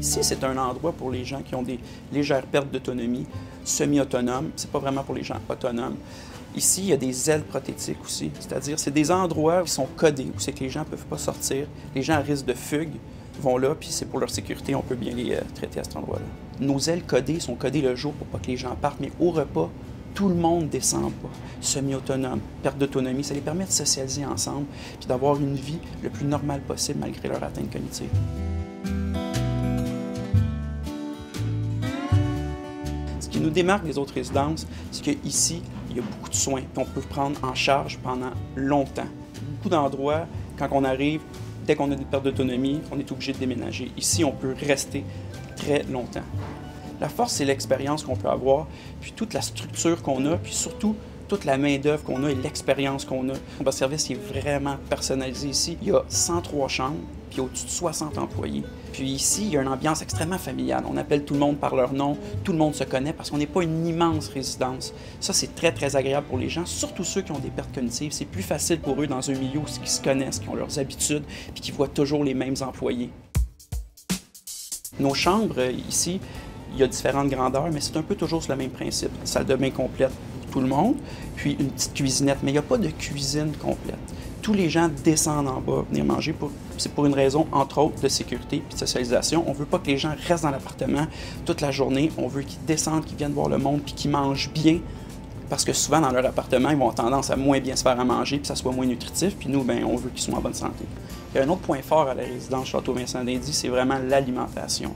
Ici, c'est un endroit pour les gens qui ont des légères pertes d'autonomie, semi-autonomes. C'est pas vraiment pour les gens autonomes. Ici, il y a des ailes prothétiques aussi, c'est-à-dire c'est des endroits qui sont codés, où c'est que les gens ne peuvent pas sortir. Les gens à risque de fugue vont là, puis c'est pour leur sécurité, on peut bien les traiter à cet endroit-là. Nos ailes codées sont codées le jour pour pas que les gens partent, mais au repas, tout le monde descend pas. Semi-autonome, perte d'autonomie, ça les permet de socialiser ensemble, puis d'avoir une vie le plus normale possible malgré leur atteinte cognitive. Ce qui nous démarque des autres résidences, c'est qu'ici, il y a beaucoup de soins qu'on peut prendre en charge pendant longtemps. Beaucoup d'endroits, quand on arrive, dès qu'on a des pertes d'autonomie, on est obligé de déménager. Ici, on peut rester très longtemps. La force, c'est l'expérience qu'on peut avoir, puis toute la structure qu'on a, puis surtout toute la main-d'œuvre qu'on a et l'expérience qu'on a. Notre service est vraiment personnalisé ici. Il y a 103 chambres, puis au-dessus de 60 employés. Puis ici, il y a une ambiance extrêmement familiale. On appelle tout le monde par leur nom, tout le monde se connaît parce qu'on n'est pas une immense résidence. Ça, c'est très, très agréable pour les gens, surtout ceux qui ont des pertes cognitives. C'est plus facile pour eux dans un milieu où ils se connaissent, qui ont leurs habitudes, puis qui voient toujours les mêmes employés. Nos chambres, ici, il y a différentes grandeurs, mais c'est un peu toujours sur le même principe. Une salle de bain complète pour tout le monde, puis une petite cuisinette, mais il n'y a pas de cuisine complète. Tous les gens descendent en bas, venir manger, c'est pour une raison, entre autres, de sécurité et de socialisation. On ne veut pas que les gens restent dans l'appartement toute la journée. On veut qu'ils descendent, qu'ils viennent voir le monde, puis qu'ils mangent bien, parce que souvent, dans leur appartement, ils vont avoir tendance à moins bien se faire à manger, puis que ça soit moins nutritif, puis nous, bien, on veut qu'ils soient en bonne santé. Il y a un autre point fort à la résidence Château-Vincent-d'Indy, c'est vraiment l'alimentation.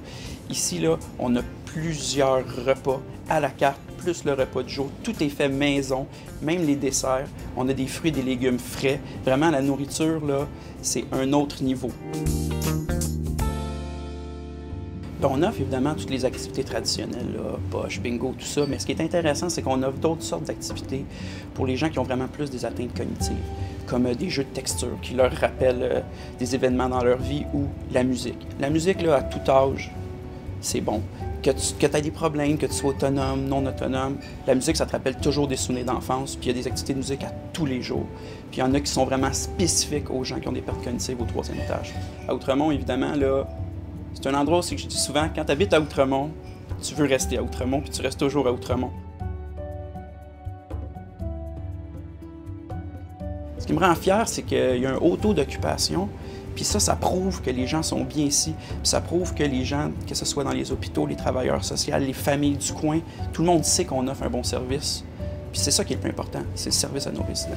Ici, là, on a plusieurs repas à la carte, plus le repas du jour. Tout est fait maison, même les desserts. On a des fruits et des légumes frais. Vraiment, la nourriture, là, c'est un autre niveau. On offre évidemment toutes les activités traditionnelles, là, poche, bingo, tout ça, mais ce qui est intéressant, c'est qu'on offre d'autres sortes d'activités pour les gens qui ont vraiment plus des atteintes cognitives, comme des jeux de texture qui leur rappellent des événements dans leur vie ou la musique. La musique, là, à tout âge, c'est bon. Que tu aies des problèmes, que tu sois autonome, non autonome, la musique, ça te rappelle toujours des souvenirs d'enfance, puis il y a des activités de musique à tous les jours. Puis il y en a qui sont vraiment spécifiques aux gens qui ont des pertes cognitives au 3e étage. À Outremont, évidemment, là, c'est un endroit aussi que je dis souvent, quand tu habites à Outremont, tu veux rester à Outremont, puis tu restes toujours à Outremont. Ce qui me rend fier, c'est qu'il y a un haut taux d'occupation, puis ça prouve que les gens sont bien ici, puis ça prouve que les gens, que ce soit dans les hôpitaux, les travailleurs sociaux, les familles du coin, tout le monde sait qu'on offre un bon service. Puis c'est ça qui est le plus important, c'est le service à nos résidents.